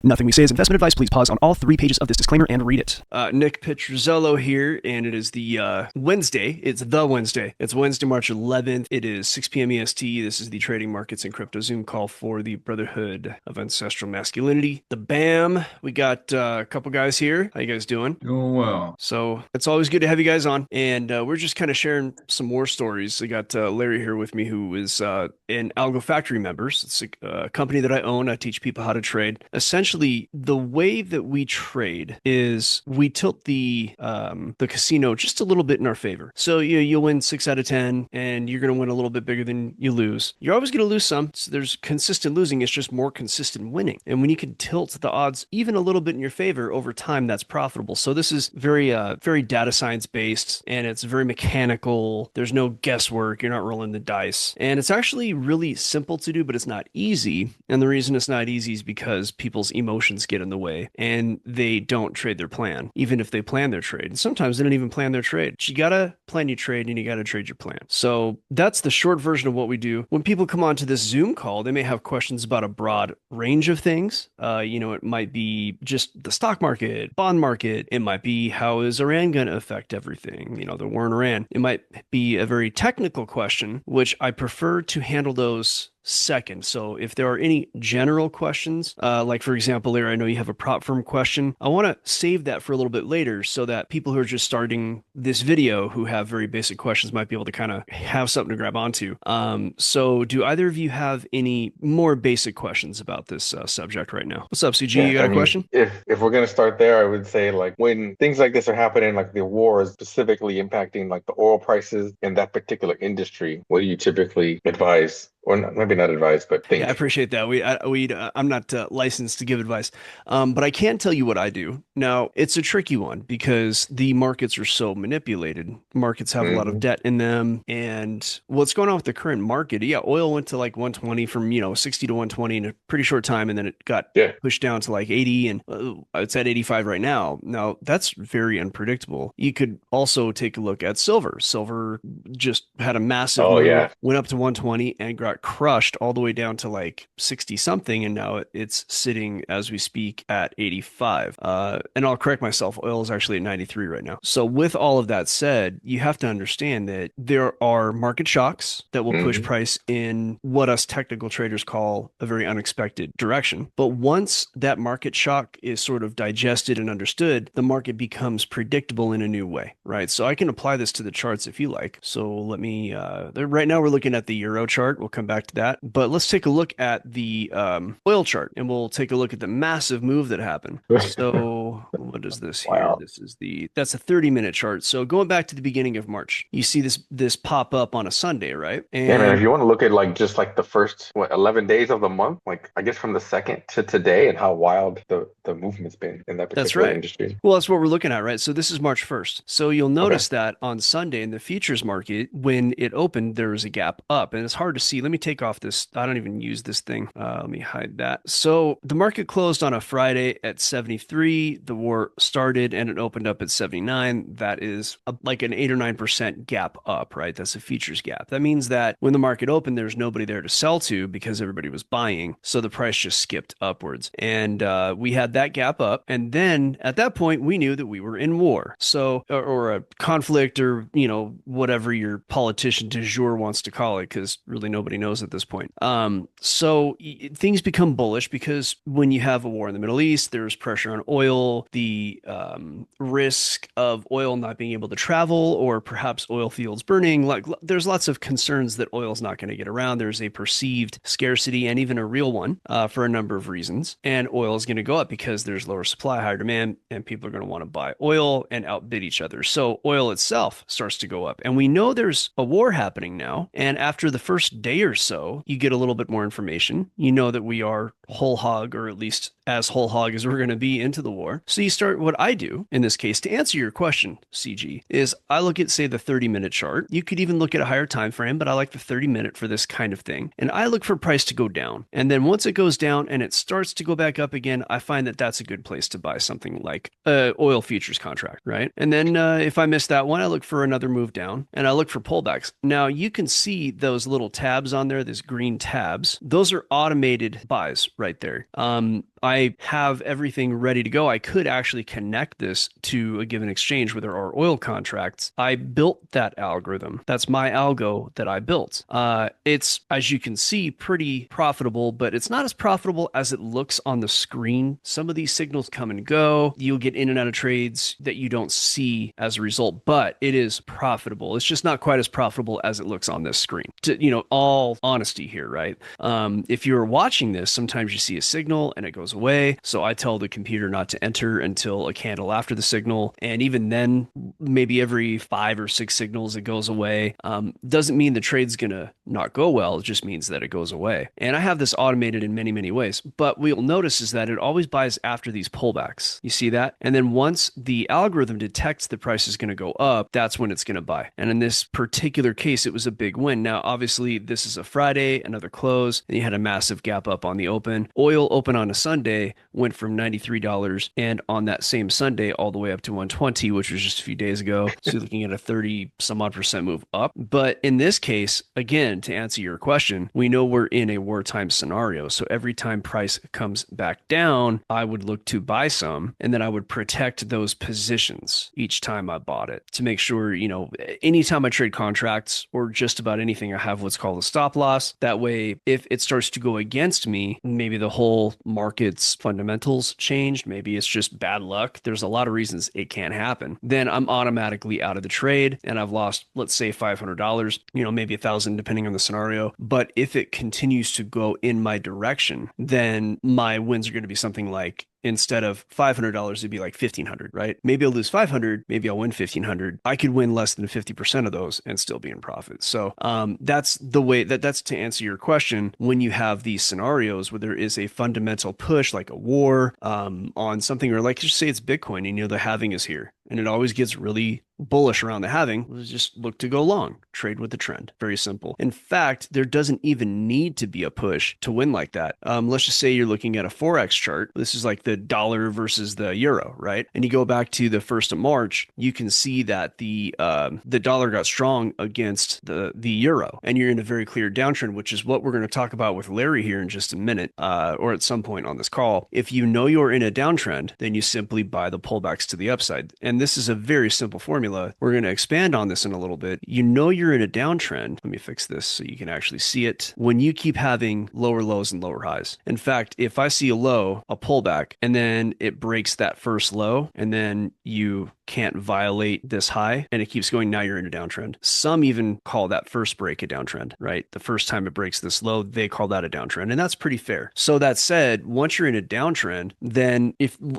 Nothing we say is investment advice. Please pause on all 3 pages of this disclaimer and read it. Nick Petruzzello here, and it is the Wednesday. It's the Wednesday. It's Wednesday, March 11th. It is 6 p.m. EST. This is the Trading Markets and Crypto Zoom call for the Brotherhood of Ancestral Masculinity, the B.A.M. We got a couple guys here. How you guys doing? Doing well. So it's always good to have you guys on, and we're just kind of sharing some more stories. I got Larry here with me, who is an Algo Factory members. It's a company that I own. I teach people how to trade. Essentially, the way that we trade is we tilt the casino just a little bit in our favor. So you'll win 6 out of 10, and you're going to win a little bit bigger than you lose. You're always going to lose some. So there's consistent losing. It's just more consistent winning. And when you can tilt the odds even a little bit in your favor over time, that's profitable. So this is very data science based, and it's very mechanical. There's no guesswork. You're not rolling the dice, and it's actually really simple to do, but it's not easy. And the reason it's not easy is because people's emotions get in the way and they don't trade their plan, even if they plan their trade. And sometimes they don't even plan their trade. You gotta plan your trade and you gotta trade your plan. So that's the short version of what we do. When people come onto this Zoom call, they may have questions about a broad range of things. It might be just the stock market, bond market. It might be, how is Iran going to affect everything? The war in Iran. It might be a very technical question, which I prefer to handle those second. So if there are any general questions, like for example, Larry, I know you have a prop firm question. I want to save that for a little bit later so that people who are just starting this video who have very basic questions might be able to kind of have something to grab onto. So do either of you have any more basic questions about this subject right now? What's up, CG? You got a question? If we're gonna start there, I would say, like, when things like this are happening, like the war is specifically impacting like the oil prices in that particular industry, what do you typically advise? Or not, maybe not advise, but think. Yeah, I appreciate that. I'm not licensed to give advice, but I can tell you what I do. Now, it's a tricky one because the markets are so manipulated. Markets have a lot of debt in them, and what's going on with the current market? Yeah, oil went to like 120 from 60 to 120 in a pretty short time, and then it got pushed down to like 80, and it's at 85 right now. Now, that's very unpredictable. You could also take a look at silver. Silver just had a massive move, went up to 120 and got crushed all the way down to like 60 something, and now it's sitting as we speak at 85. And I'll correct myself, oil is actually at 93 right now. So with all of that said, you have to understand that there are market shocks that will push price in what us technical traders call a very unexpected direction. But once that market shock is sort of digested and understood, the market becomes predictable in a new way, right? So I can apply this to the charts if you like. So let me, right now we're looking at the Euro chart. We'll come back to that, but let's take a look at the oil chart, and we'll take a look at the massive move that happened. So what is this here? Wow. That's a 30-minute chart. So going back to the beginning of March, you see this pop up on a Sunday, right? And yeah, man, if you want to look at like just like the first 11 days of the month, like I guess from the second to today, and how wild the movement's been in that particular industry. Well, that's what we're looking at, right? So this is March 1st. So you'll notice that on Sunday in the futures market, when it opened, there was a gap up, and it's hard to see. Let me take off this. I don't even use this thing. Let me hide that. So the market closed on a Friday at 73. The war started and it opened up at 79. That is like an 8 or 9% gap up, right? That's a futures gap. That means that when the market opened, there's nobody there to sell to because everybody was buying. So the price just skipped upwards. And we had that gap up. And then at that point, we knew that we were in war. So, or a conflict, or, whatever your politician du jour wants to call it, because really nobody knows at this point. So things become bullish because when you have a war in the Middle East, there's pressure on oil, the risk of oil not being able to travel, or perhaps oil fields burning. Like, there's lots of concerns that oil is not going to get around. There's a perceived scarcity, and even a real one, for a number of reasons. And oil is going to go up because there's lower supply, higher demand, and people are going to want to buy oil and outbid each other. So oil itself starts to go up. And we know there's a war happening now. And after the first day or so, you get a little bit more information. You know that we are whole hog, or at least as whole hog as we're going to be into the war. So you start, what I do in this case to answer your question, CG, is I look at, say, the 30-minute chart. You could even look at a higher time frame, but I like the 30-minute for this kind of thing. And I look for price to go down. And then once it goes down and it starts to go back up again, I find that that's a good place to buy something like a oil futures contract, right? And then if I miss that one, I look for another move down and I look for pullbacks. Now you can see those little tabs on there, these green tabs. Those are automated buys right there. I have everything ready to go. I could actually connect this to a given exchange where there are oil contracts. I built that algorithm. That's my algo that I built. It's, as you can see, pretty profitable, but it's not as profitable as it looks on the screen. Some of these signals come and go. You'll get in and out of trades that you don't see as a result, but it is profitable. It's just not quite as profitable as it looks on this screen. All honesty here, right? If you're watching this, sometimes you see a signal and it goes away. So I tell the computer not to enter until a candle after the signal. And even then, maybe every 5 or 6 signals, it goes away. Doesn't mean the trade's going to not go well. It just means that it goes away. And I have this automated in many, many ways. But what you'll notice is that it always buys after these pullbacks. You see that? And then once the algorithm detects the price is going to go up, that's when it's going to buy. And in this particular case, it was a big win. Now, obviously, this is a Friday, another close. Then you had a massive gap up on the open. Oil open on a Sunday went from $93 and on that same Sunday all the way up to 120, which was just a few days ago. So you're looking at a 30 some odd percent move up. But in this case, again, to answer your question, we know we're in a wartime scenario. So every time price comes back down, I would look to buy some, and then I would protect those positions each time I bought it to make sure, anytime I trade contracts or just about anything, I have what's called a stop loss. That way, if it starts to go against me, maybe the whole market's fundamentals changed, maybe it's just bad luck. There's a lot of reasons it can't happen. Then I'm automatically out of the trade and I've lost, let's say $500, maybe 1,000 depending on the scenario. But if it continues to go in my direction, then my wins are going to be something like, instead of $500, it'd be like $1,500, right? Maybe I'll lose 500, maybe I'll win 1,500. I could win less than 50% of those and still be in profit. So that's the way that's to answer your question. When you have these scenarios where there is a fundamental push, like a war on something, or like just say it's Bitcoin and the halving is here, and it always gets really bullish around the halving, just look to go long, trade with the trend. Very simple. In fact, there doesn't even need to be a push to win like that. Let's just say you're looking at a forex chart. This is like the dollar versus the euro, right? And you go back to the 1st of March, you can see that the dollar got strong against the euro, and you're in a very clear downtrend, which is what we're going to talk about with Larry here in just a minute, or at some point on this call. If you know you're in a downtrend, then you simply buy the pullbacks to the upside. And this is a very simple formula. We're going to expand on this in a little bit. You're in a downtrend. Let me fix this so you can actually see it. When you keep having lower lows and lower highs. In fact, if I see a low, a pullback, and then it breaks that first low, and then you can't violate this high and it keeps going, now you're in a downtrend. Some even call that first break a downtrend, right? The first time it breaks this low, they call that a downtrend, and that's pretty fair. So that said, once you're in a downtrend, then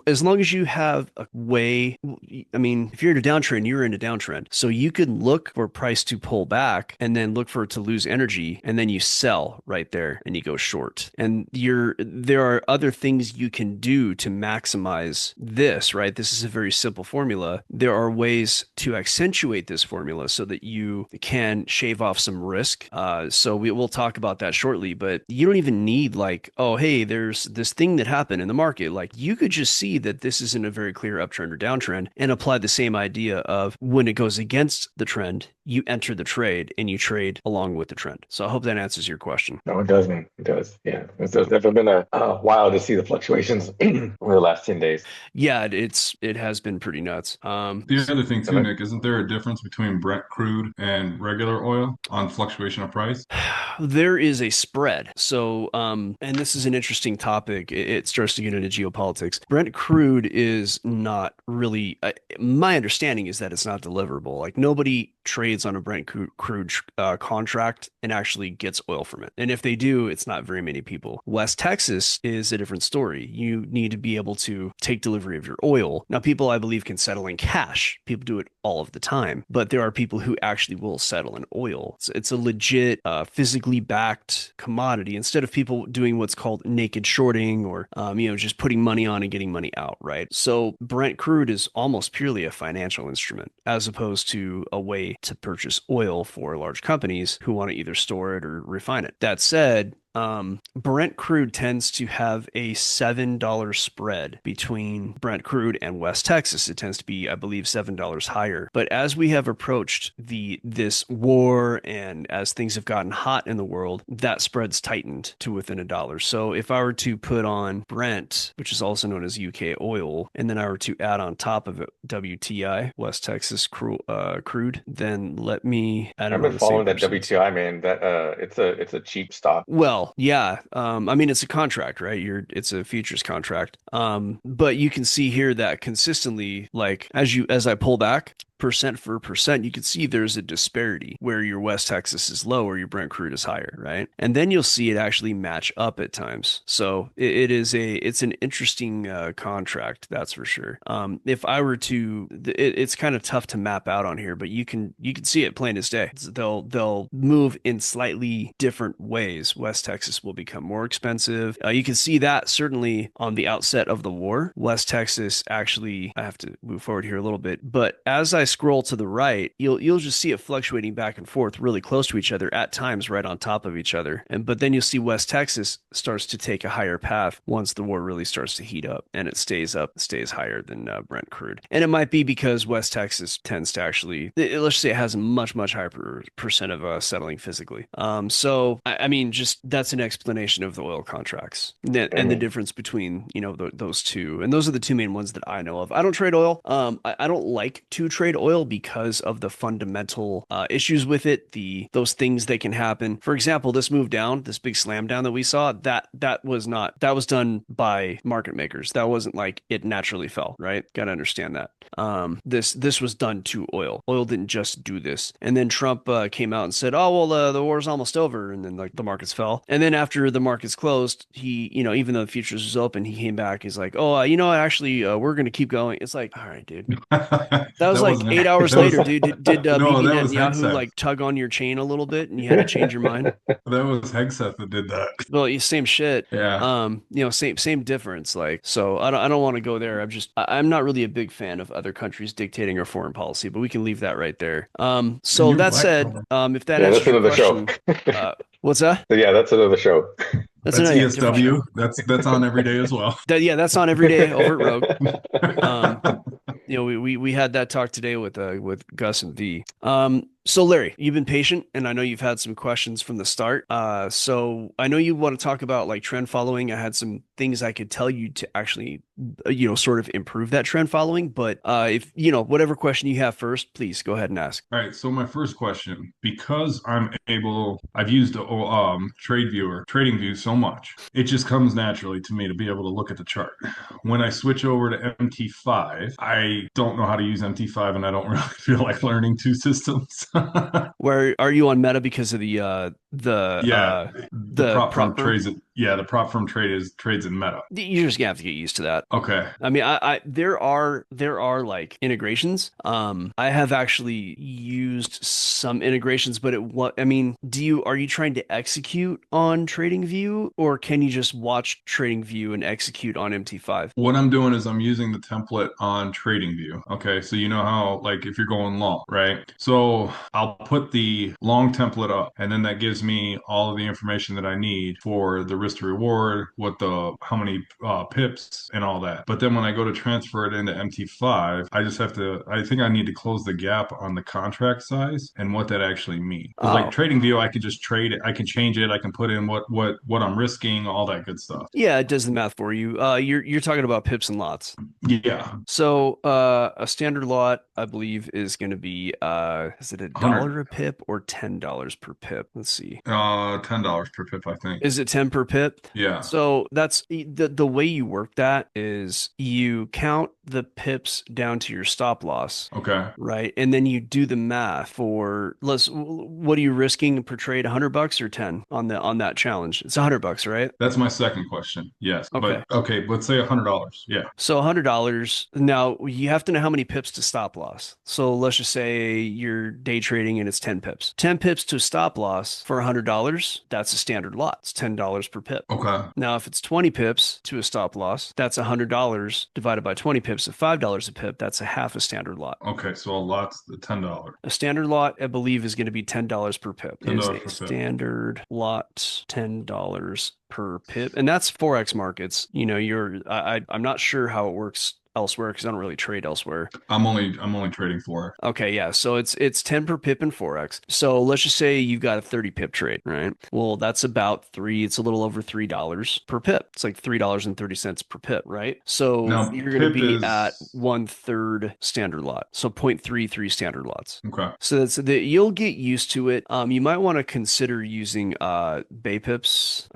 as long as you have a way, if you're in a downtrend, you're in a downtrend. So you could look for price to pull back and then look for it to lose energy, and then you sell right there and you go short. And there are other things you can do to maximize this, right? This is a very simple formula. There are ways to accentuate this formula so that you can shave off some risk. So we'll talk about that shortly, but you don't even need like, oh, hey, there's this thing that happened in the market. Like, you could just see that this isn't a very clear uptrend or downtrend and apply the same idea of when it goes against the trend, you enter the trade and you trade along with the trend. So I hope that answers your question. No, it doesn't. It does. Yeah. It's definitely been a while to see the fluctuations over the last 10 days. Yeah, it has been pretty nuts. The other thing too, Nick, isn't there a difference between Brent crude and regular oil on fluctuation of price? There is a spread. So, and this is an interesting topic. It starts to get into geopolitics. Brent crude is not really, my understanding is that it's not deliverable. Like, nobody trades on a Brent crude contract and actually gets oil from it. And if they do, it's not very many people. West Texas is a different story. You need to be able to take delivery of your oil. Now, people, I believe, can settle in cash. People do it all of the time, but there are people who actually will settle in oil. It's a legit, physically backed commodity, instead of people doing what's called naked shorting or, just putting money on and getting money out, right? So Brent crude is almost purely a financial instrument as opposed to a way to purchase oil for large companies who want to either store it or refine it. That said, Brent crude tends to have a $7 spread between Brent crude and West Texas. It tends to be, I believe, $7 higher. But as we have approached this war and as things have gotten hot in the world, that spread's tightened to within $1. So if I were to put on Brent, which is also known as UK oil, and then I were to add on top of it WTI, West Texas crude, then let me add it I've on been the same following that percent. WTI, man. That it's a cheap stock. Well, yeah. I mean, it's a contract, right? It's a futures contract. But you can see here that consistently, like as I pull back percent for percent, you can see there's a disparity where your West Texas is low or your Brent crude is higher, right? And then you'll see it actually match up at times. So it's an interesting contract, that's for sure. If I were to, it's kind of tough to map out on here, but you can see it plain as day. They'll move in slightly different ways. West Texas will become more expensive. You can see that certainly on the outset of the war. West Texas actually, I have to move forward here a little bit, but as I scroll to the right, you'll just see it fluctuating back and forth really close to each other, at times right on top of each other. But then you'll see West Texas starts to take a higher path once the war really starts to heat up, and it stays higher than Brent crude. And it might be because West Texas tends to actually, let's say, it has a much higher percent of settling physically. So I mean, just that's an explanation of the oil contracts and the difference between those two. And those are the two main ones that I know of. I don't trade oil. I don't like to trade oil because of the fundamental issues with it, those things that can happen. For example, this move down, this big slam down that we saw, that was done by market makers. That wasn't like it naturally fell, right? Got to understand that. This was done to oil. Oil didn't just do this. And then Trump came out and said, "Oh well, the war's almost over," and then like the markets fell. And then after the markets closed, he, even though the futures was open, he came back. He's like, "Oh, actually, we're gonna keep going." It's like, all right, dude. That was That like wasn't 8 hours that later, was dude. Did no, BB that was Netanyahu Hegseth. like tug on your chain a little bit and you had to change your mind? That was Hegseth that did that. Well, same shit. Yeah. Same difference. Like, so I don't want to go there. I'm not really a big fan of other countries dictating our foreign policy, but we can leave that right there. And So you're that black said, color. if that Yeah, that's answers your another show. question, what's that? So yeah, that's another show. That's That's another, yeah, different show. ESW. That's on every day as well. That's on every day over at Rogue. Um, we had that talk today with Gus and V. So Larry, you've been patient, and I know you've had some questions from the start. So I know you want to talk about like trend following. I had some things I could tell you to actually, sort of improve that trend following. But if whatever question you have first, please go ahead and ask. All right, so my first question, because I've used TradingView so much, it just comes naturally to me to be able to look at the chart. When I switch over to MT5, I don't know how to use MT5, and I don't really feel like learning two systems. Where are you on Meta because of the Yeah, the the prop firm prop firm? trades it. Yeah, the prop firm trades in Meta. You're just gonna have to get used to that. Okay. I mean, there are like integrations. I have actually used some integrations, but I mean, are you trying to execute on TradingView, or can you just watch TradingView and execute on MT5? What I'm doing is I'm using the template on TradingView. Okay, so you know how like if you're going long, right? So I'll put the long template up, and then that gives me all of the information that I need for the risk to reward, how many pips and all that. But then when I go to transfer it into MT5, I think I need to close the gap on the contract size and what that actually means. Because like Oh, TradingView, I could just trade it, I can change it, I can put in what I'm risking, all that good stuff. yeah, it does the math for you. You're talking about pips and lots. Yeah, So, a standard lot, I believe, is going to be is it a 100. dollar a pip or $10 per pip? Let's see. $10 per pip, I think. Is it 10 per pip? Yeah. So that's the way you work that is you count the pips down to your stop loss, Okay. right? And then you do the math for what are you risking per trade, $100 or 10 on that challenge? It's $100, right? That's my second question. Yes. Okay. But okay, let's say $100. Yeah. So $100. Now you have to know how many pips to stop loss. So let's just say you're day trading and it's 10 pips. 10 pips to stop loss for for $100, that's a standard lot. It's $10 per pip. Okay. Now, if it's 20 pips to a stop loss, that's $100 divided by 20 pips of $5 a pip. That's a half a standard lot. Okay. So a lot's the $10. A standard lot, I believe, is going to be $10 per pip. $10 Is per a pip. standard lot $10 per pip, and that's forex markets. You know, I'm not sure how it works elsewhere because I don't really trade elsewhere. I'm only trading for it. Okay, yeah. So it's 10 per pip in forex. So let's just say you got a 30 pip trade, right? Well, that's about it's a little over $3 per pip. It's like $3.30 per pip, right? So Now, you're going to pip be is- at 1/3 standard lot. So 0.33 standard lots. Okay. So you'll get used to it. You might want to consider using Bay pips.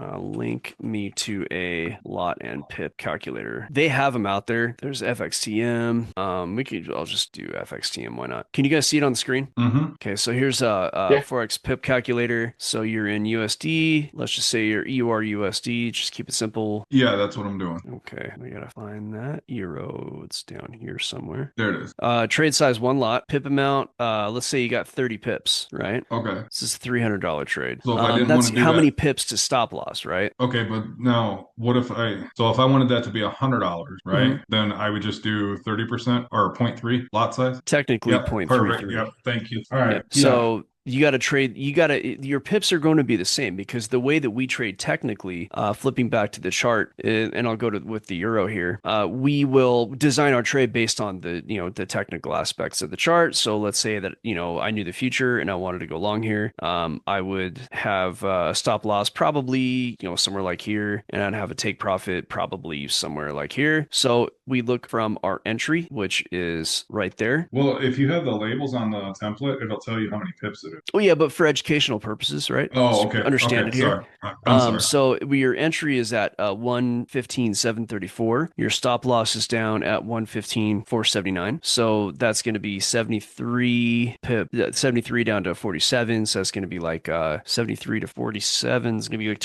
Link me to a lot and pip calculator. They have them out there. There's FXTM. I'll just do FXTM. Why not? Can you guys see it on the screen? Mm-hmm. Okay, so here's a forex pip calculator. So you're in USD. Let's just say you're EUR USD. Just keep it simple. Yeah, that's what I'm doing. Okay, we gotta find that euro. It's down here somewhere. There it is. Trade size 1 lot. Pip amount. Let's say you got 30 pips, right? Okay. This is a $300 trade. So if I didn't that's want to do how that- many pips to stop loss, right? Okay, but now what if I wanted that to be $100, right? Then I would just do 30% or 0.3 lot size. Technically Yep, 0.33. perfect. Yep, thank you. All right. Yep. So you got to trade, your pips are going to be the same because the way that we trade technically, flipping back to the chart, and I'll go with the euro here, we will design our trade based on the technical aspects of the chart. So let's say that, I knew the future and I wanted to go long here. I would have a stop loss probably, somewhere like here, and I'd have a take profit probably somewhere like here. So we look from our entry, which is right there. Well, if you have the labels on the template, it'll tell you how many pips it is. Oh yeah, but for educational purposes, right? Oh, Just okay. understand it here. Sorry. I'm sorry. So your entry is at 115,734. Your stop loss is down at 115,479. So that's going to be 73 pip, 73 down to 47. So that's going to be like 73 to 47 is going to be like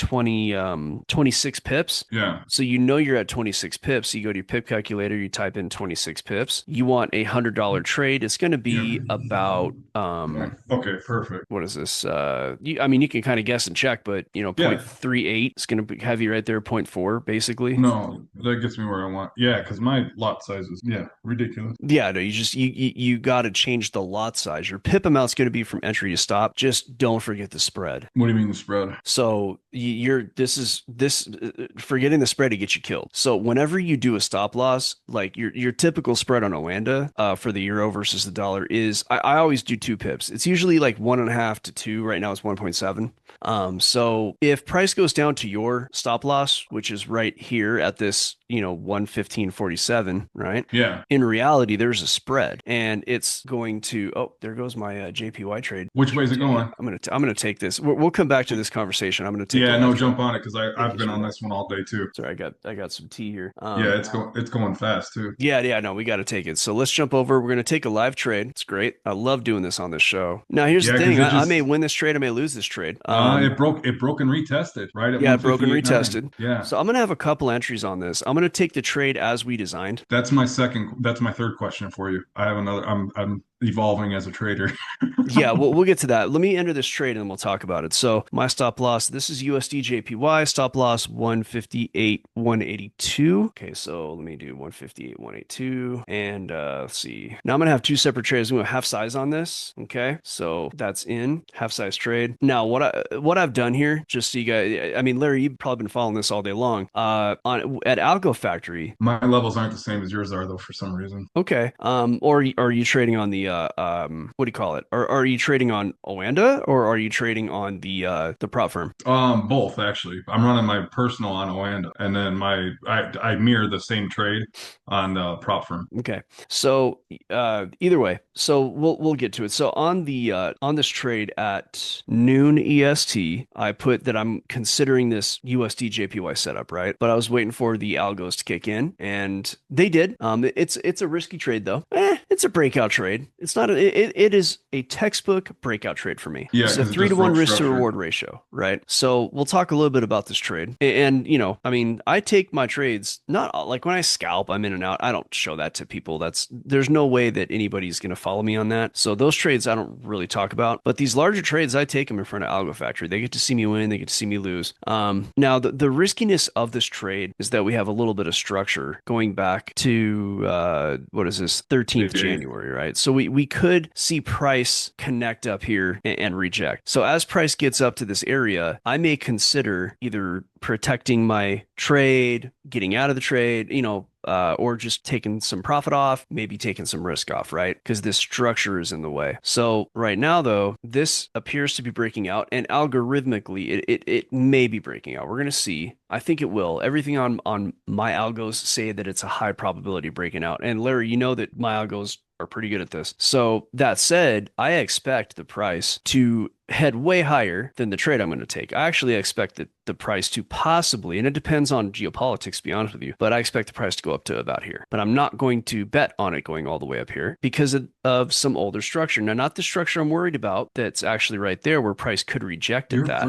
26 pips. Yeah. So you're at 26 pips. You go to your pip calculator, you type in 26 pips. You want a $100 trade. It's going to be about Okay, perfect. what is this? You can kind of guess and check, but 0.38 is going to have you right there, 0.4 basically. No, that gets me where I want. Yeah, because my lot size is ridiculous. Yeah, no, you got to change the lot size. Your pip amount's going to be from entry to stop. Just don't forget the spread. What do you mean the spread? So forgetting the spread to get you killed. So whenever you do a stop loss, like your typical spread on Oanda for the euro versus the dollar is I always do 2 pips. It's usually like 1.5 to 2. Right now it's 1.7. So if price goes down to your stop loss, which is right here at this 115.47, right? Yeah. In reality, there's a spread, and it's going to. Oh, there goes my JPY trade. Which way is it going? I'm gonna take this. We'll come back to this conversation. I'm gonna take. Yeah, no, jump on it because I've been on this one all day too. Sorry, I got some tea here. Yeah, it's going fast too. Yeah, no, we got to take it. So let's jump over. We're gonna take a live trade. It's great. I love doing this on this show. Now here's the thing. I may win this trade. I may lose this trade. It broke and retested right at it broke and retested. Yeah. So I'm gonna have a couple entries on this. I'm gonna take the trade as we designed. That's my third question for you. I have another. I'm evolving as a trader. Yeah, we'll get to that. Let me enter this trade and we'll talk about it. So my stop loss, this is USD JPY, stop loss 158.182. Okay, so let me do 158.182. And let's see. Now I'm gonna have 2 separate trades. I'm gonna half size on this. Okay, so that's in half size trade. Now what I've done here, just so you guys, Larry, you've probably been following this all day long. At Algo Factory. My levels aren't the same as yours are though, for some reason. Okay. Or are you trading on the what do you call it? Are you trading on Oanda or are you trading on the prop firm? Both actually. I'm running my personal on Oanda, and then I mirror the same trade on the prop firm. Okay. So either way, so we'll get to it. So on this trade at noon EST, I put that I'm considering this USD JPY setup, right? But I was waiting for the algos to kick in, and they did. It's a risky trade though. It's a breakout trade. It's not it is a textbook breakout trade for me. Yeah, It's a because it three just to one broke risk to structure. reward ratio, right? So we'll talk a little bit about this trade. And I mean, I take my trades not like when I scalp, I'm in and out. I don't show that to people. There's no way that anybody's going to follow me on that. So those trades I don't really talk about. But these larger trades, I take them in front of Algo Factory. They get to see me win. They get to see me lose. Now the riskiness of this trade is that we have a little bit of structure going back to what is this 13th January, right? So we could see price connect up here and reject. So as price gets up to this area, I may consider either protecting my trade, getting out of the trade, or just taking some profit off, maybe taking some risk off, right? Because this structure is in the way. So right now, though, this appears to be breaking out, and algorithmically, it may be breaking out. We're going to see. I think it will. Everything on my algos say that it's a high probability breaking out. And Larry, you know that my algos are pretty good at this. So that said, I expect the price to head way higher than the trade I'm going to take. I actually expect the price to possibly, and it depends on geopolitics, to be honest with you, but I expect the price to go up to about here. But I'm not going to bet on it going all the way up here because of some older structure. Now, not the structure I'm worried about that's actually right there where price could reject at that.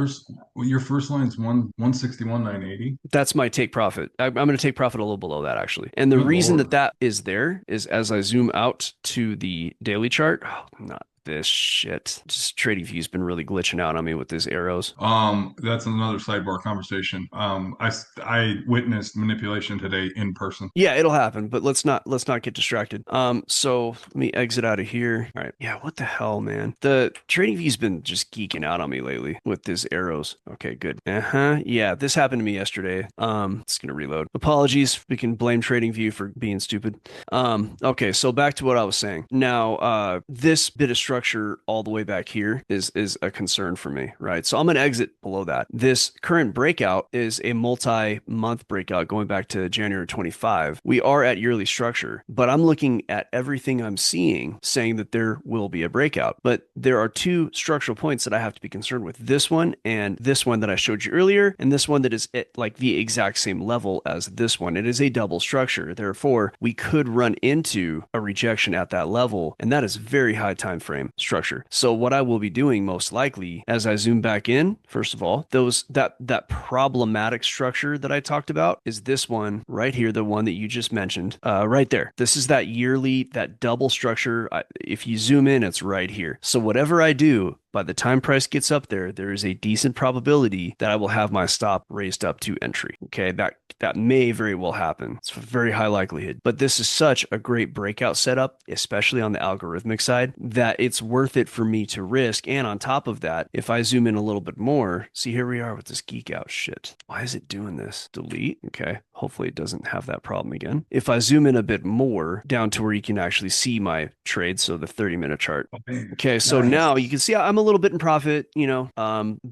Your first line's 161,980. That's my take profit. I'm going to take profit a little below that actually. And the Good reason Lord. that is there is as I zoom out to the daily chart, not this shit. Just trading view's been really glitching out on me with these arrows. That's another sidebar conversation. I witnessed manipulation today in person. Yeah, it'll happen, but let's not get distracted. So let me exit out of here. All right. Yeah, what the hell, man? The trading view's been just geeking out on me lately with these arrows. Okay, good. Yeah, this happened to me yesterday. It's gonna reload. Apologies. We can blame trading view for being stupid. Okay, so back to what I was saying. Now, this bit of structure all the way back here is a concern for me, right? So I'm gonna exit below that. This current breakout is a multi-month breakout going back to January 25. We are at yearly structure, but I'm looking at everything I'm seeing saying that there will be a breakout. But there are two structural points that I have to be concerned with. This one and this one that I showed you earlier, and this one that is at like the exact same level as this one. It is a double structure. Therefore, we could run into a rejection at that level, and that is very high time frame structure. So what I will be doing most likely as I zoom back in, first of all, that problematic structure that I talked about is this one right here, the one that you just mentioned, right there. This is that yearly, that double structure. If you zoom in, it's right here. So whatever I do, by the time price gets up there, there is a decent probability that I will have my stop raised up to entry. Okay, that may very well happen. It's a very high likelihood. But this is such a great breakout setup, especially on the algorithmic side, that it's worth it for me to risk. And on top of that, if I zoom in a little bit more, see here we are with this geek out shit. Why is it doing this? Delete. Okay, hopefully it doesn't have that problem again. If I zoom in a bit more down to where you can actually see my trade, so the 30-minute chart. Okay, so Nice. now you can see I'm a little bit in profit,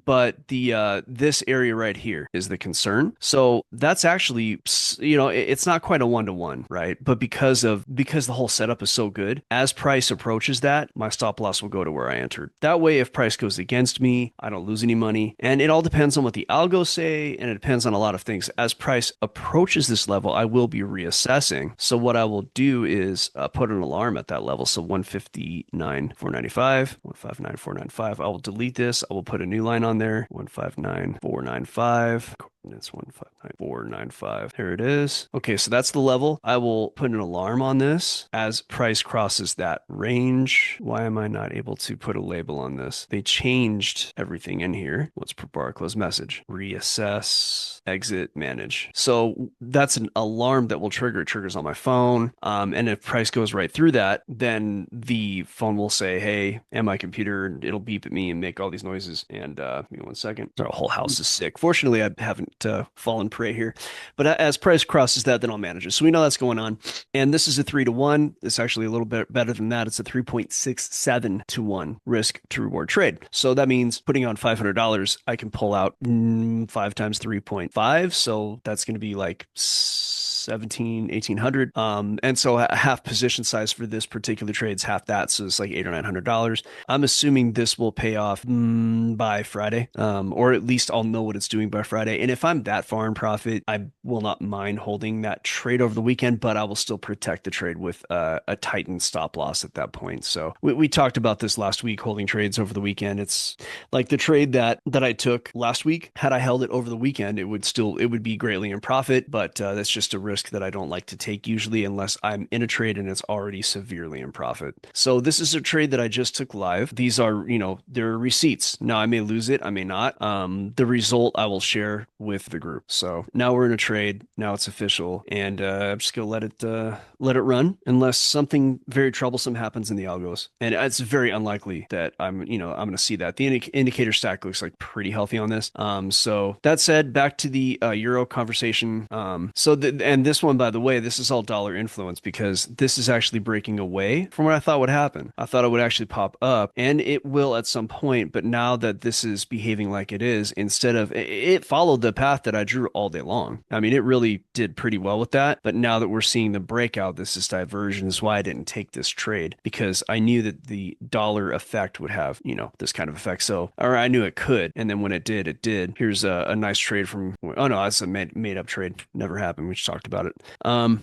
but the this area right here is the concern. So that's actually, it's not quite a one-to-one, right? But because the whole setup is so good, as price approaches that, my stop loss will go to where I entered. That way, if price goes against me, I don't lose any money. And it all depends on what the algos say, and it depends on a lot of things. As price approaches this level, I will be reassessing. So what I will do is put an alarm at that level. So 159,495, 159,495. I will delete this. I will put a new line on there. 159,495. It's 159,495. Here it is. Okay, so that's the level. I will put an alarm on this as price crosses that range. Why am I not able to put a label on this? They changed everything in here. What's per bar close message? Reassess, exit, manage. So that's an alarm that will trigger. It triggers on my phone. And if price goes right through that, then the phone will say, hey, and my computer, and it'll beep at me and make all these noises. And give me 1 second. Our whole house is sick. Fortunately, I haven't fallen prey here. But as price crosses that, then I'll manage it. So we know that's going on. And this is a 3-to-1. It's actually a little bit better than that. It's a 3.67 to 1 risk to reward trade. So that means putting on $500, I can pull out 5 times 3.5. So that's going to be like 17, 1800. And so a half position size for this particular trade is half that. So it's like $800 or $900. I'm assuming this will pay off by Friday, or at least I'll know what it's doing by Friday. And if I'm that far in profit, I will not mind holding that trade over the weekend, but I will still protect the trade with a tightened stop loss at that point. So we talked about this last week, holding trades over the weekend. It's like the trade that I took last week. Had I held it over the weekend, it would be greatly in profit, but that's just a risk that I don't like to take usually unless I'm in a trade and it's already severely in profit. So this is a trade that I just took live. These are, they're receipts. Now I may lose it, I may not. The result I will share with the group. So now we're in a trade. Now it's official, and I'm just gonna let it run unless something very troublesome happens in the algos, and it's very unlikely that I'm gonna see that. The indicator stack looks like pretty healthy on this. So that said, back to the euro conversation. And this one, by the way, this is all dollar influence because this is actually breaking away from what I thought would happen. I thought it would actually pop up, and it will at some point. But now that this is behaving like it is, instead of it followed the path that I drew all day long. I mean, it really did pretty well with that. But now that we're seeing the breakout, this is diversion, is why I didn't take this trade, because I knew that the dollar effect would have, this kind of effect. So, or I knew it could. And then when it did, it did. Here's a nice trade from, oh no, that's a made up trade. Never happened. We just talked about it.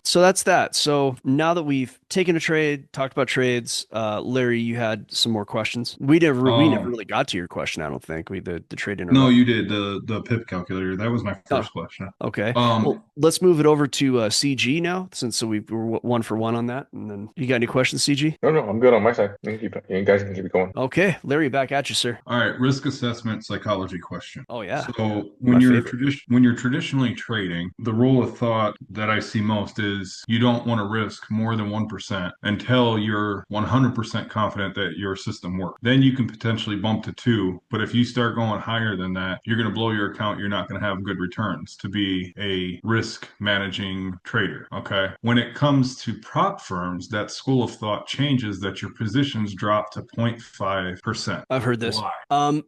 So that's that. So now that we've taken a trade, talked about trades, Larry, you had some more questions. We never really got to your question. I don't think the trade No, interrupt. you did the PIP calculator. That was my Oh, first question. okay. Well, let's move it over to CG now, since we were 1 for 1 on that. And then you got any questions, CG? No, I'm good on my side. You guys can keep it going. Okay, Larry, back at you, sir. All right, risk assessment psychology question. Oh yeah, So my favorite. when you're traditionally trading, the rule of thought that I see most is you don't want to risk more than 1% until you're 100% confident that your system works. Then you can potentially bump to 2, but if you start going higher than that, you're going to blow your account. You're not going to have good returns to be a risk managing trader. Okay. When it comes to prop firms, that school of thought changes that your positions drop to 0.5%. I've heard this. Why?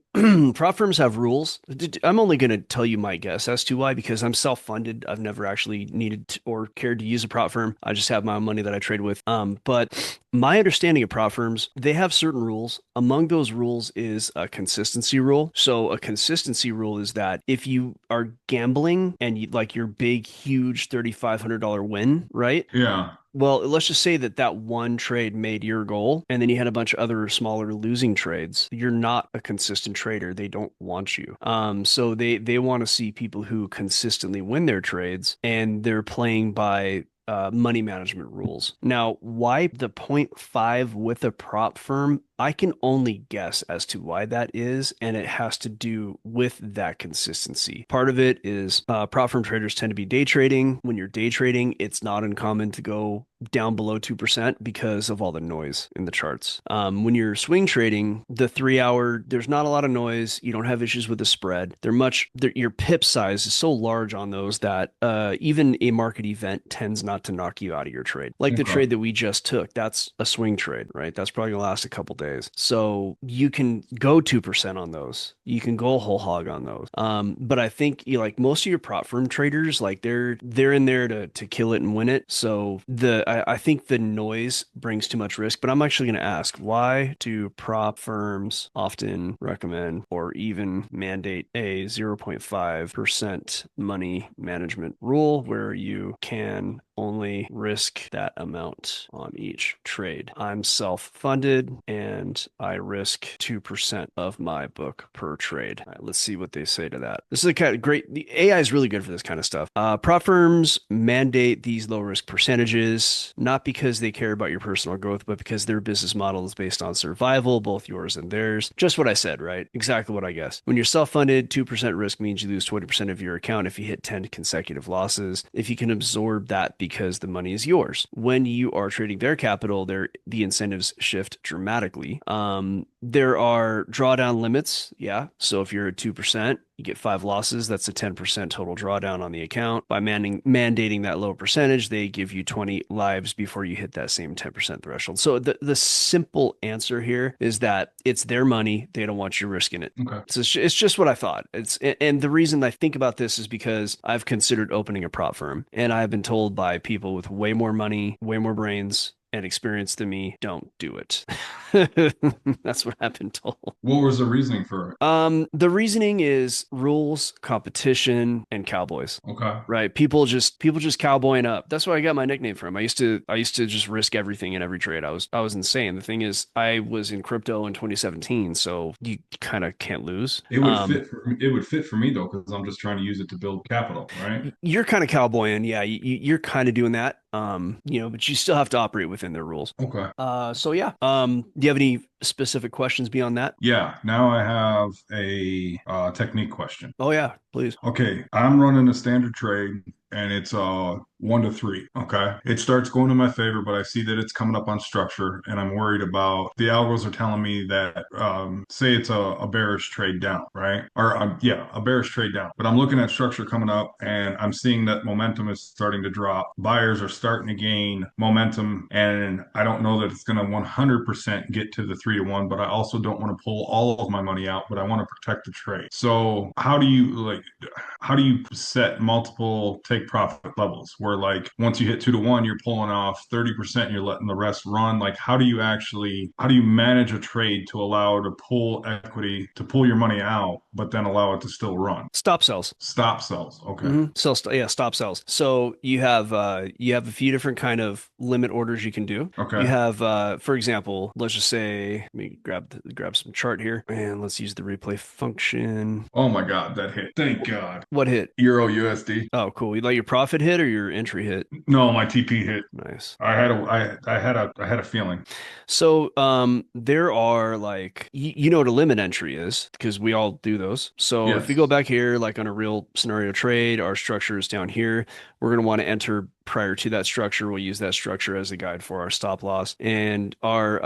Prop firms have rules. I'm only going to tell you my guess as to why, because I'm self-funded. I've never actually needed or cared to use a prop firm. I just have my own money that I trade with. But my understanding of prop firms, they have certain rules. Among those rules is a consistency rule. So a consistency rule is that if you are gambling and like your big, huge $3,500 win, right? Yeah. Well, let's just say that one trade made your goal, and then you had a bunch of other smaller losing trades. You're not a consistent trader. They don't want you. So they want to see people who consistently win their trades, and they're playing by money management rules. Now, why the 0.5 with a prop firm? I can only guess as to why that is, and it has to do with that consistency. Part of it is prop firm traders tend to be day trading. When you're day trading, it's not uncommon to go down below 2% because of all the noise in the charts. When you're swing trading, the 3 hour, there's not a lot of noise. You don't have issues with the spread. Your pip size is so large on those that even a market event tends not to knock you out of your trade. Like the trade that we just took, that's a swing trade, right? That's probably gonna last a couple days. So you can go 2% on those. You can go whole hog on those. But I think like most of your prop firm traders, like they're in there to kill it and win it. So I think the noise brings too much risk. But I'm actually going to ask, why do prop firms often recommend or even mandate a 0.5% money management rule where you can only risk that amount on each trade? I'm self-funded and I risk 2% of my book per trade. All right, let's see what they say to that. This is a kind of great, the AI is really good for this kind of stuff. Prop firms mandate these low risk percentages, not because they care about your personal growth, but because their business model is based on survival, both yours and theirs. Just what I said, right? Exactly what I guessed. When you're self-funded, 2% risk means you lose 20% of your account if you hit 10 consecutive losses. If you can absorb that because the money is yours. When you are trading their capital, the incentives shift dramatically. There are drawdown limits. Yeah. So if you're at 2%, You get 5 losses. That's a 10% total drawdown on the account. By mandating that low percentage, they give you 20 lives before you hit that same 10% threshold. So the simple answer here is that it's their money. They don't want you risking it. Okay. So it's just what I thought. And the reason I think about this is because I've considered opening a prop firm, and I've been told by people with way more money, way more brains, and experience than me, don't do it. That's what I've been told. What was the reasoning for it? The reasoning is rules, competition, and cowboys. Okay. Right. People just cowboying up. That's where I got my nickname from. I used to just risk everything in every trade. I was insane. The thing is, I was in crypto in 2017, so you kind of can't lose. It would fit for me though, because I'm just trying to use it to build capital, right? You're kind of cowboying. Yeah, you're kind of doing that. But you still have to operate within their rules. Okay. So yeah. Do you have any specific questions beyond that? Yeah. Now I have a technique question. Oh yeah, please. Okay, I'm running a standard trade and it's 1 to 3. Okay. It starts going in my favor, but I see that it's coming up on structure and I'm worried about the algos are telling me that say it's a bearish trade down, right? Or yeah, a bearish trade down. But I'm looking at structure coming up and I'm seeing that momentum is starting to drop. Buyers are starting to gain momentum and I don't know that it's going to 100% get to the 3 to 1, but I also don't want to pull all of my money out, but I want to protect the trade. So how do you set multiple take profit levels where like once you hit 2 to 1, you're pulling off 30% and you're letting the rest run? Like how do you manage a trade to allow to pull equity, to pull your money out, but then allow it to still run? Stop sells. Stop sells. Okay. Stop sells. So you have a few different kind of limit orders you can do. Okay. You have, for example, let's just say, let me grab some chart here and let's use the replay function. Oh my God, that hit. Thank God. What hit? Euro USD. Oh, cool. You like your profit hit or your entry hit? No, my TP hit. Nice. I had a feeling. So there are like you know what a limit entry is because we all do those. So Yes. if we go back here, like on a real scenario trade, our structure is down here. We're going to want to enter prior to that structure. We'll use that structure as a guide for our stop loss, and our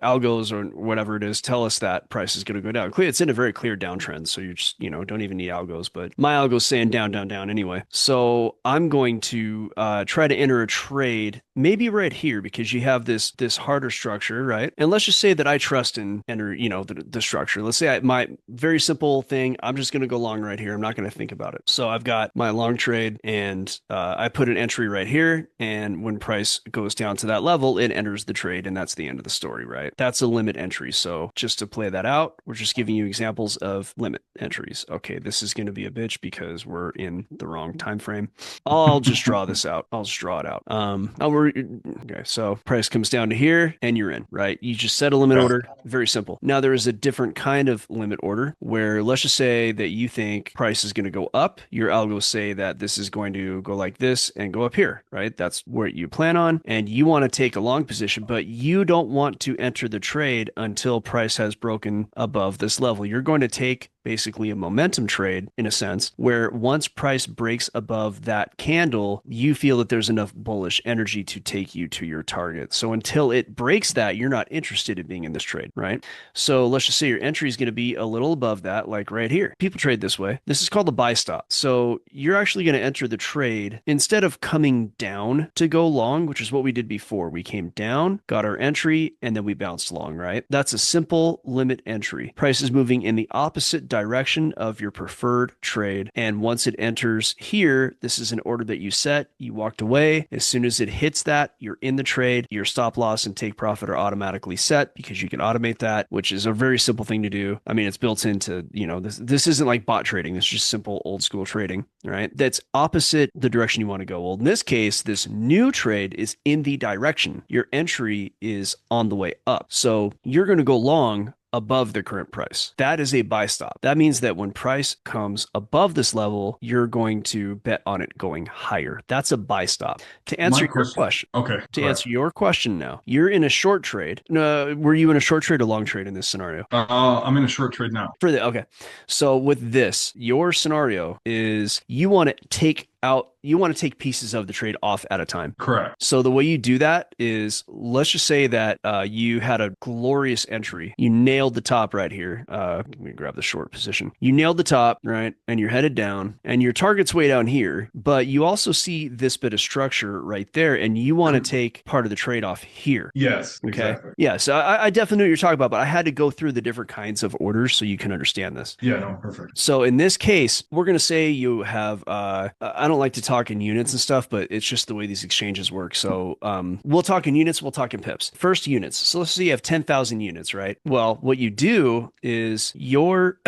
algos or whatever it is tell us that price is going to go down. It's in a very clear downtrend, so you just don't even need algos. But my algo's saying down, down, down anyway. So I'm going to try to enter a trade maybe right here because you have this harder structure, right? And let's just say that I trust in enter the structure. Let's say my very simple thing. I'm just going to go long right here. I'm not going to think about it. So I've got my long trade and I put an entry right here, and when price goes down to that level, it enters the trade, and that's the end of the story, right? That's a limit entry. So just to play that out, we're just giving you examples of limit entries. Okay, this is going to be a bitch because we're in the wrong time frame. I'll just draw this out. I'll just draw it out. Okay, so price comes down to here, and you're in, right? You just set a limit order. Very simple. Now there is a different kind of limit order where let's just say that you think price is going to go up. Your algos say that this is going to go like this and go up here, right? That's where you plan on, and you want to take a long position, but you don't want to enter the trade until price has broken above this level. You're going to take basically a momentum trade in a sense, where once price breaks above that candle, you feel that there's enough bullish energy to take you to your target. So until it breaks that, you're not interested in being in this trade, right? So let's just say your entry is going to be a little above that, like right here. People trade this way. This is called the buy stop. So you're actually going to enter the trade instead of coming down to go long, which is what we did before. We came down, got our entry, and then we bounced long, right? That's a simple limit entry. Price is moving in the opposite direction of your preferred trade. And once it enters here, this is an order that you set, you walked away. As soon as it hits that, you're in the trade. Your stop loss and take profit are automatically set because you can automate that, which is a very simple thing to do. I mean, it's built into, this isn't like bot trading. It's just simple old school trading, right? That's opposite the direction you want to go. Well, in this case, this new trade is in the direction. Your entry is on the way up. So you're going to go long above the current price. That is a buy stop. That means that when price comes above this level, you're going to bet on it going higher. That's a buy stop. To answer your question. Okay. To answer your question now, you're in a short trade. Were you in a short trade or long trade in this scenario? I'm in a short trade now. Okay. So with this, your scenario is you want to take out, you want to take pieces of the trade off at a time. Correct. So the way you do that is, let's just say that you had a glorious entry. You nailed the top right here. Let me grab the short position. You nailed the top, right? And you're headed down and your target's way down here, but you also see this bit of structure right there and you want to take part of the trade off here. Yes, Okay. exactly. Yeah. So I definitely know what you're talking about, but I had to go through the different kinds of orders so you can understand this. Yeah, no, perfect. So in this case, we're going to say you have, I don't like to talk in units and stuff, but it's just the way these exchanges work. So we'll talk in units, we'll talk in pips. First, units. So let's say you have 10,000 units, right? Well, what you do is your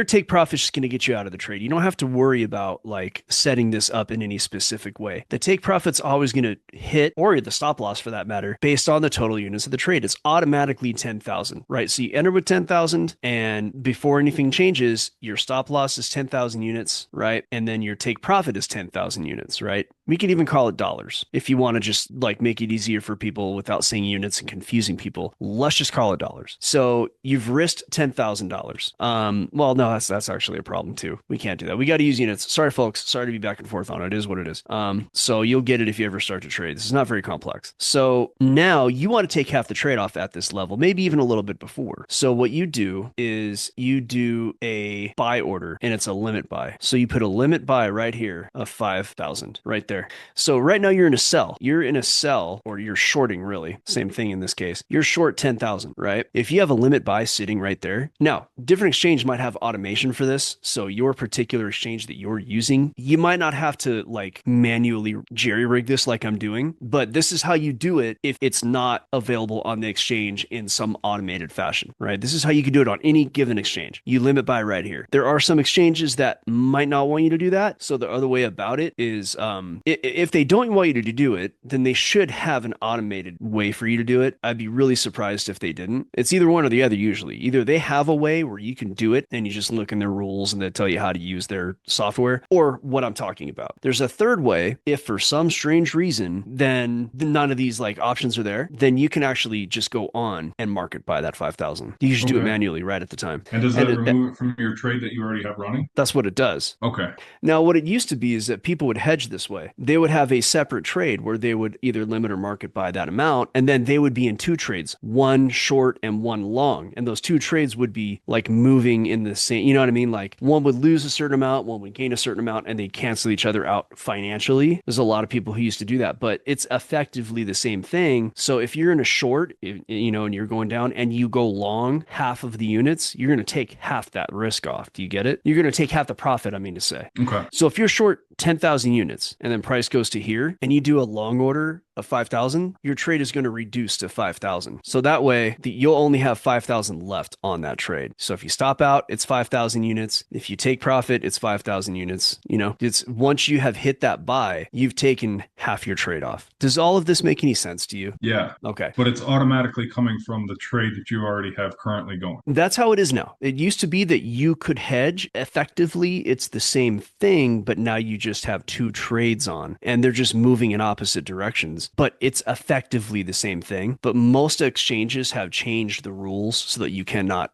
take profit is just going to get you out of the trade. You don't have to worry about like setting this up in any specific way. The take profit's always going to hit, or the stop loss for that matter, based on the total units of the trade. It's automatically 10,000, right? So you enter with 10,000 and before anything changes, your stop loss is 10,000 units, right? And then your take profit is 10,000 units, right? We could even call it dollars if you want to just like make it easier for people without saying units and confusing people. Let's just call it dollars. So you've risked $10,000. Well, no, that's actually a problem too. We can't do that. We got to use units. Sorry, folks. Sorry to be back and forth on it. It is what it is. So you'll get it if you ever start to trade. This is not very complex. So now you want to take half the trade off at this level, maybe even a little bit before. So what you do is you do a buy order and it's a limit buy. So you put a limit buy right here of 5,000 right there. So right now you're in a sell. You're in a sell, or you're shorting, really. Same thing in this case. You're short 10,000, right? If you have a limit buy sitting right there. Now, different exchange might have automation for this. So your particular exchange that you're using, you might not have to like manually jerry rig this like I'm doing, but this is how you do it if it's not available on the exchange in some automated fashion, right? This is how you can do it on any given exchange. You limit buy right here. There are some exchanges that might not want you to do that. So the other way about it is, if they don't want you to do it, then they should have an automated way for you to do it. I'd be really surprised if they didn't. It's either one or the other usually. Either they have a way where you can do it and you just look in their rules and they tell you how to use their software, or what I'm talking about. There's a third way. If for some strange reason, then none of these like options are there, then you can actually just go on and market buy that 5,000. You just do it manually right at the time. And does that remove it from your trade that you already have running? That's what it does. Okay. Now, what it used to be is that people would hedge this way. They would have a separate trade where they would either limit or market by that amount, and then they would be in two trades, one short and one long. And those two trades would be like moving in the same, you know what I mean? Like one would lose a certain amount, one would gain a certain amount, and they cancel each other out financially. There's a lot of people who used to do that, but it's effectively the same thing. So if you're in a short, you know, and you're going down and you go long half of the units, you're going to take half that risk off. Do you get it? You're going to take half the profit, I mean to say. Okay. So if you're short 10,000 units and then price goes to here and you do a long order of 5,000, your trade is going to reduce to 5,000. So that way you'll only have 5,000 left on that trade. So if you stop out, it's 5,000 units. If you take profit, it's 5,000 units. You know, it's once you have hit that buy, you've taken half your trade off. Does all of this make any sense to you? Yeah. Okay. But it's automatically coming from the trade that you already have currently going. That's how it is now. It used to be that you could hedge effectively. It's the same thing, but now you just have two trades on and they're just moving in opposite directions, but it's effectively the same thing. But most exchanges have changed the rules so that you cannot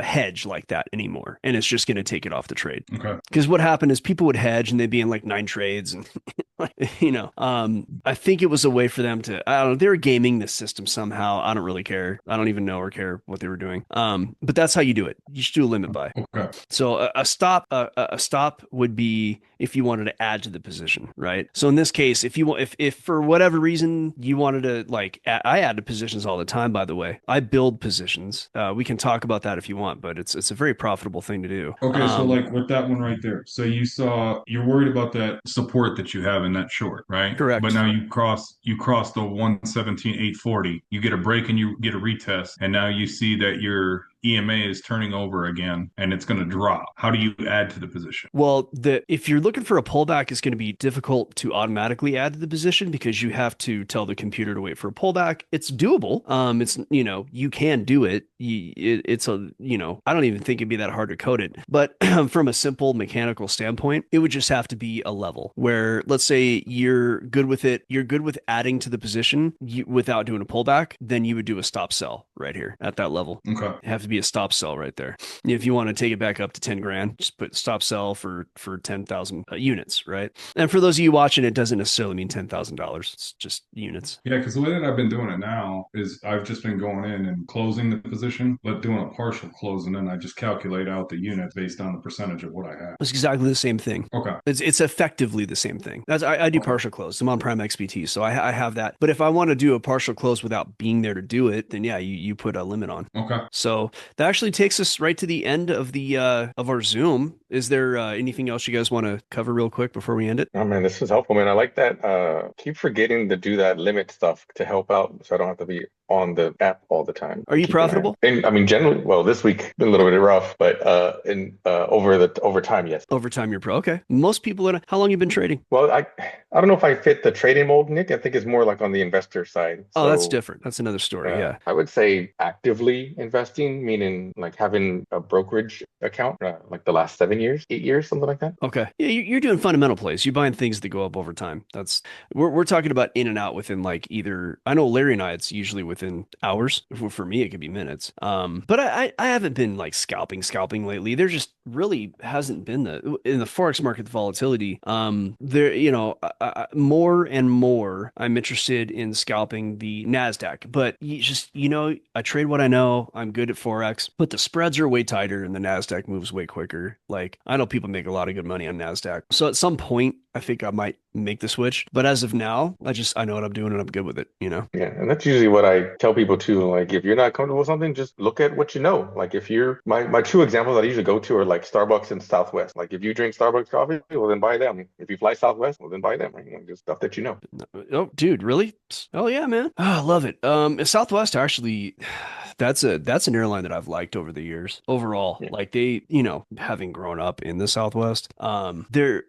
hedge like that anymore. And it's just going to take it off the trade. Okay. Because what happened is people would hedge and they'd be in like 9 trades and you know, I think it was a way for them to, I don't know, they were gaming the system somehow. I don't really care. I don't even know or care what they were doing. But that's how you do it. You should do a limit buy. Okay. So a stop would be if you wanted to add to the position, right? So in this case, if for whatever reason you wanted to like, I add to positions all the time, by the way. I build positions. We can talk about that if you want, but it's a very profitable thing to do. Okay, so like with that one right there, so you're worried about that support that you have in that short, right? Correct. But now you cross the 117,840, you get a break and you get a retest, and now you see that your EMA is turning over again and it's going to drop. How do you add to the position? Well, if you're looking for a pullback, it's going to be difficult to automatically add to the position because you have to tell the computer to wait for a pullback. It's doable. It's, you know, you can do it. It's a, you know, I don't even think it'd be that hard to code it. But from a simple mechanical standpoint, it would just have to be a level where, let's say you're good with it. You're good with adding to the position without doing a pullback. Then you would do a stop sell right here at that level. Okay. Have to be be a stop sell right there. If you want to take it back up to 10 grand, just put stop sell for 10,000 units, right? And for those of you watching, it doesn't necessarily mean $10,000. It's just units. Yeah, because the way that I've been doing it now is I've just been going in and closing the position, but doing a partial close, and then I just calculate out the units based on the percentage of what I have. It's exactly the same thing. Okay. It's effectively the same thing. I do partial close. I'm on Prime XBT, so I have that. But if I want to do a partial close without being there to do it, then yeah, you put a limit on. Okay. So that actually takes us right to the end of the of our Zoom. Is there anything else you guys want to cover real quick before we end it? Oh man, this was helpful, man. I like that. Keep forgetting to do that limit stuff to help out, so I don't have to be on the app all the time. Are you profitable? And I mean, generally, well, this week been a little bit rough, but over time, yes. Over time, you're pro. Okay. Most people. How long you been trading? Well, I don't know if I fit the trading mold, Nick. I think it's more like on the investor side. Oh, that's different. That's another story. Yeah. I would say actively investing, meaning like having a brokerage account, like the last 7 years, 8 years, something like that. Okay. Yeah, you're doing fundamental plays. You're buying things that go up over time. We're talking about in and out within like either. I know Larry and I, it's usually within hours. For me, it could be minutes. But I haven't been like scalping lately. There just really hasn't been in the forex market, the volatility. More and more, I'm interested in scalping the NASDAQ, but I trade what I know. I'm good at forex, but the spreads are way tighter and the NASDAQ moves way quicker. Like I know people make a lot of good money on NASDAQ. So at some point, I think I might make the switch. But as of now, I know what I'm doing and I'm good with it, Yeah. And that's usually what I tell people too. Like if you're not comfortable with something, just look at what you know. Like if my two examples that I usually go to are like Starbucks and Southwest. Like if you drink Starbucks coffee, well then buy them. If you fly Southwest, well then buy them. Right? Just stuff that you know. Oh, dude, really? Oh yeah, man. Oh, I love it. Southwest actually, that's an airline that I've liked over the years. Overall, like they, having grown up in the Southwest, they're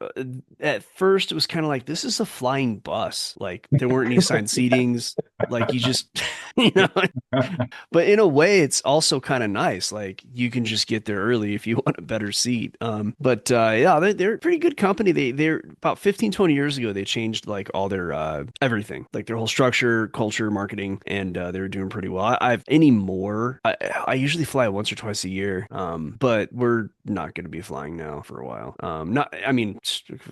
at first it was kind of like this is a flying bus. Like there weren't any assigned seatings. Like you just, but in a way, it's also kind of nice. Like you can just get there early if you want a better seat. They're a pretty good company. They're about 15-20 years ago, they changed like all their everything, like their whole structure, culture, marketing, and they were doing pretty well. I usually fly once or twice a year, but we're not going to be flying now for a while.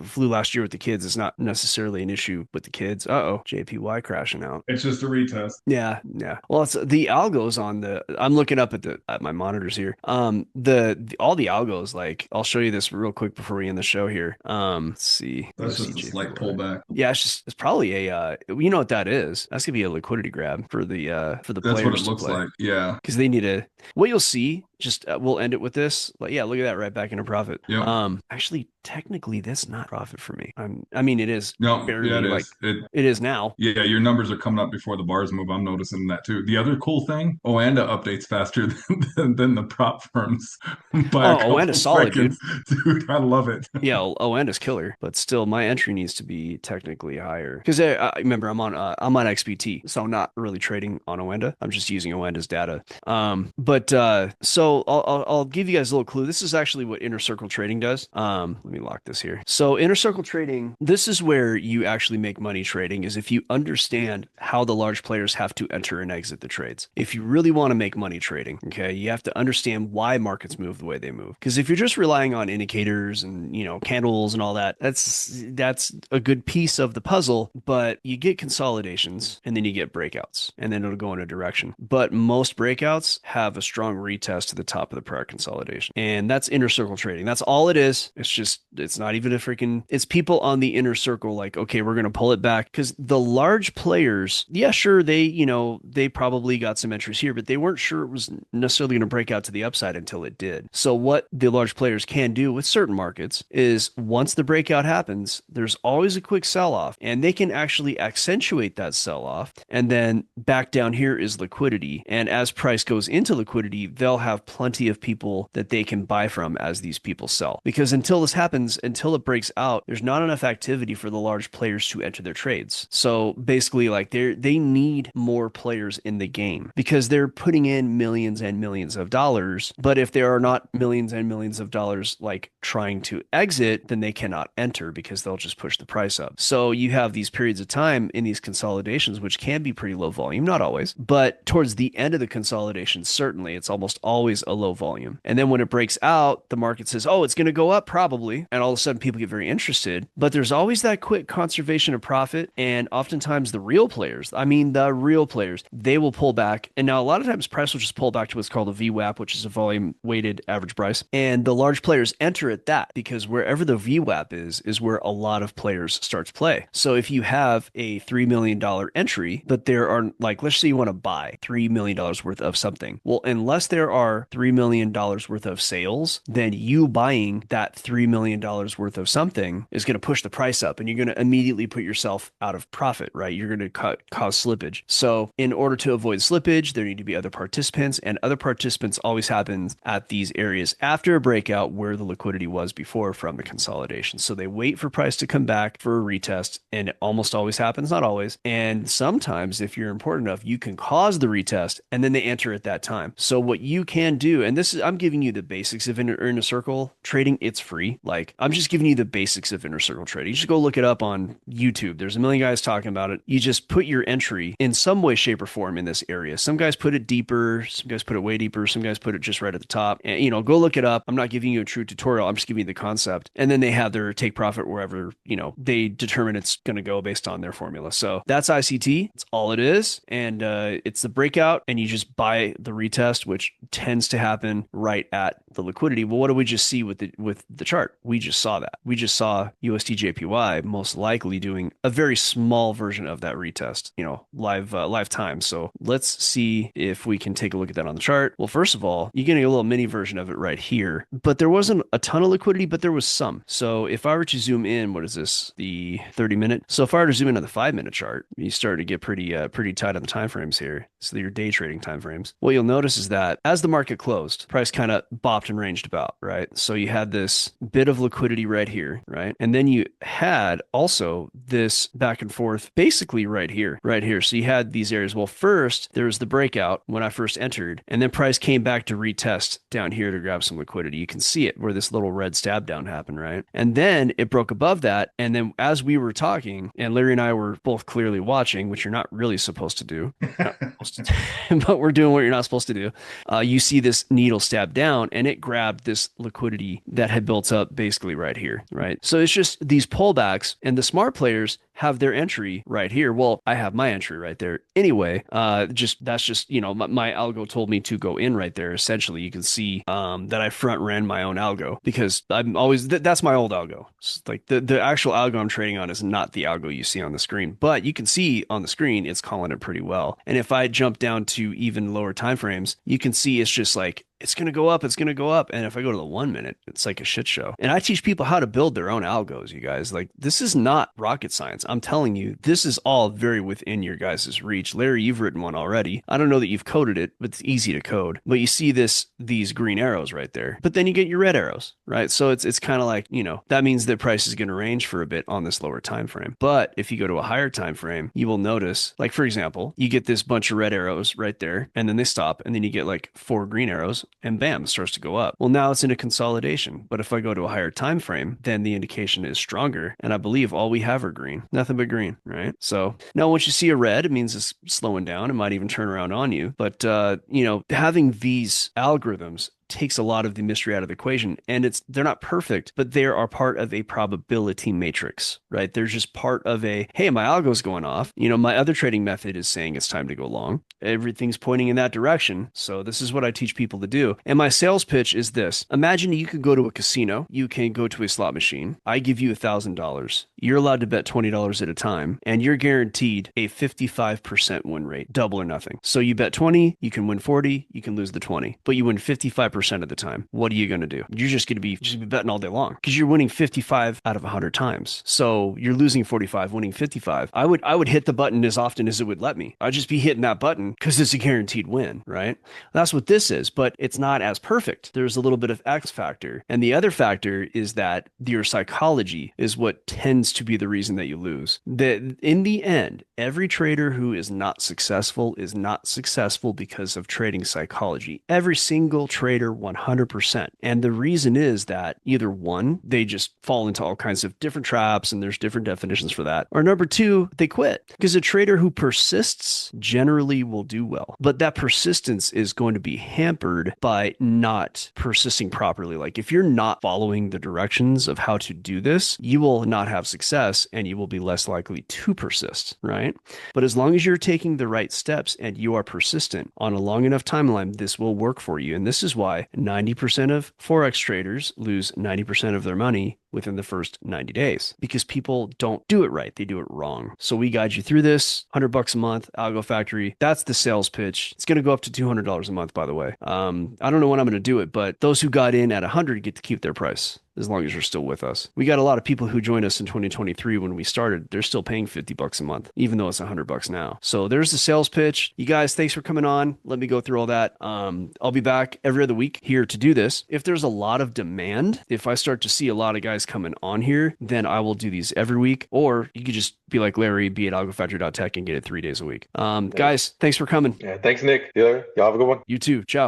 Flew last year with the kids. It's not necessarily an issue with the kids. JPY crashing out. It's just a retest. Yeah. Well, it's the algos I'm looking up at my monitors here. All the algos, like I'll show you this real quick before we end the show here. Let's see. That's just a slight pullback. Yeah, it's probably you know what that is. That's gonna be a liquidity grab for the players. That's what it looks like. Yeah. Because they need what you'll see. Just we'll end it with this. Like, yeah, look at that, right back into profit. Yeah. Actually, technically, that's not profit for me. It is. No, barely, yeah, it is. It is now. Yeah, your numbers are coming up before the bars move. I'm noticing that too. The other cool thing, Oanda updates faster than the prop firms by a couple Oanda's solid, seconds. Dude, I love it. Yeah, Oanda's killer, but still, my entry needs to be technically higher because I remember I'm on XBT, so I'm not really trading on Oanda. I'm just using Oanda's data. So I'll give you guys a little clue. This is actually what inner circle trading does. Let me lock this here. So inner circle trading, this is where you actually make money trading, is if you understand how the large players have to enter and exit the trades. If you really want to make money trading, okay, you have to understand why markets move the way they move. Because if you're just relying on indicators and candles and all that, that's a good piece of the puzzle, but you get consolidations and then you get breakouts and then it'll go in a direction. But most breakouts have a strong retest to the top of the prior consolidation. And that's inner circle trading. That's all it is. It's not even it's people on the inner circle like, okay, we're going to pull it back. Because the large players, yeah, sure, they probably got some entries here, but they weren't sure it was necessarily going to break out to the upside until it did. So what the large players can do with certain markets is once the breakout happens, there's always a quick sell-off and they can actually accentuate that sell-off. And then back down here is liquidity. And as price goes into liquidity, they'll have plenty of people that they can buy from as these people sell. Because until this happens, until it breaks out, there's not enough activity for the large players to enter their trades. So basically, like they need more players in the game because they're putting in millions and millions of dollars. But if there are not millions and millions of dollars like trying to exit, then they cannot enter because they'll just push the price up. So you have these periods of time in these consolidations, which can be pretty low volume, not always, but towards the end of the consolidation, certainly it's almost always always a low volume. And then when it breaks out, the market says, oh, it's going to go up probably. And all of a sudden people get very interested. But there's always that quick conservation of profit. And oftentimes the real players, they will pull back. And now a lot of times price will just pull back to what's called a VWAP, which is a volume weighted average price. And the large players enter at that because wherever the VWAP is where a lot of players start to play. So if you have a $3 million entry, but there are like, let's say you want to buy $3 million worth of something. Well, unless there are $3 million worth of sales, then you buying that $3 million worth of something is going to push the price up and you're going to immediately put yourself out of profit, right? You're going to cause slippage. So in order to avoid slippage, there need to be other participants, and other participants always happens at these areas after a breakout where the liquidity was before from the consolidation. So they wait for price to come back for a retest, and it almost always happens, not always. And sometimes if you're important enough, you can cause the retest and then they enter at that time. So what you can do, and this is, I'm giving you the basics of inner circle trading. It's free. Like, I'm just giving you the basics of inner circle trading. You just go look it up on YouTube. There's a million guys talking about it. You just put your entry in some way, shape, or form in this area. Some guys put it deeper. Some guys put it way deeper. Some guys put it just right at the top. And, go look it up. I'm not giving you a true tutorial. I'm just giving you the concept. And then they have their take profit wherever, they determine it's going to go based on their formula. So that's ICT. It's all it is. And it's the breakout, and you just buy the retest, which tends to happen right at the liquidity. Well, what do we just see with the chart? We just saw that. We just saw USD JPY most likely doing a very small version of that retest, live time. So let's see if we can take a look at that on the chart. Well, first of all, you're getting a little mini version of it right here, but there wasn't a ton of liquidity, but there was some. So if I were to zoom in, what is this? The 30-minute. So if I were to zoom in on the 5-minute chart, you start to get pretty tight on the time frames here. So your day trading time frames. What you'll notice is that as the market closed, price kind of bopped and ranged about, right? So you had this bit of liquidity right here, right? And then you had also this back and forth basically right here. So you had these areas. Well, first there was the breakout when I first entered, and then price came back to retest down here to grab some liquidity. You can see it where this little red stab down happened, right? And then it broke above that. And then as we were talking, and Larry and I were both clearly watching, which you're not really supposed to do, but we're doing what you're not supposed to do. You see this needle stab down, and it grabbed this liquidity that had built up basically right here, right? So it's just these pullbacks, and the smart players have their entry right here. Well, I have my entry right there anyway. That's just my algo told me to go in right there. Essentially, you can see that I front ran my own algo because I'm always that's my old algo. It's like the actual algo I'm trading on is not the algo you see on the screen, but you can see on the screen it's calling it pretty well. And if I jump down to even lower time frames, you can see it's just like it's going to go up. It's going to go up. And if I go to the 1 minute, it's like a shit show. And I teach people how to build their own algos, you guys. Like, this is not rocket science. I'm telling you, this is all very within your guys' reach. Larry, you've written one already. I don't know that you've coded it, but it's easy to code. But you see these green arrows right there. But then you get your red arrows, right? So it's kind of like, that means that price is going to range for a bit on this lower time frame. But if you go to a higher time frame, you will notice, like, for example, you get this bunch of red arrows right there, and then they stop, and then you get like 4 green arrows, and bam, it starts to go up. Well, now it's in a consolidation. But if I go to a higher time frame, then the indication is stronger. And I believe all we have are green, nothing but green, right? So now once you see a red, it means it's slowing down. It might even turn around on you. But, having these algorithms takes a lot of the mystery out of the equation, and they're not perfect, but they are part of a probability matrix, right? They're just part of hey, my algo's going off. My other trading method is saying it's time to go long. Everything's pointing in that direction. So this is what I teach people to do. And my sales pitch is this. Imagine you could go to a casino. You can go to a slot machine. I give you $1,000. You're allowed to bet $20 at a time, and you're guaranteed a 55% win rate, double or nothing. So you bet 20, you can win 40, you can lose the 20, but you win 55% of the time. What are you going to do? You're just going to be betting all day long because you're winning 55 out of 100 times. So you're losing 45, winning 55. I would hit the button as often as it would let me. I'd just be hitting that button because it's a guaranteed win, right? That's what this is, but it's not as perfect. There's a little bit of X factor. And the other factor is that your psychology is what tends to be the reason that you lose. That in the end, Every trader who is not successful because of trading psychology. Every single trader, 100%. And the reason is that either one, they just fall into all kinds of different traps and there's different definitions for that. Or number two, they quit. Because a trader who persists generally will do well. But that persistence is going to be hampered by not persisting properly. Like if you're not following the directions of how to do this, you will not have success and you will be less likely to persist, right? But as long as you're taking the right steps and you are persistent on a long enough timeline, this will work for you. And this is why 90% of forex traders lose 90% of their money within the first 90 days because people don't do it right. They do it wrong. So we guide you through this. $100 a month, Algo Factory. That's the sales pitch. It's going to go up to $200 a month, by the way. I don't know when I'm going to do it, but those who got in at 100 get to keep their price as long as you're still with us. We got a lot of people who joined us in 2023 when we started. They're still paying $50 a month, even though it's $100 now. So there's the sales pitch. You guys, thanks for coming on. Let me go through all that. I'll be back every other week here to do this. If there's a lot of demand, if I start to see a lot of guys coming on here, then I will do these every week. Or you could just be like Larry, be at algofactory.tech and get it 3 days a week. Guys, thanks for coming. Yeah, thanks, Nick. Y'all have a good one. You too. Ciao.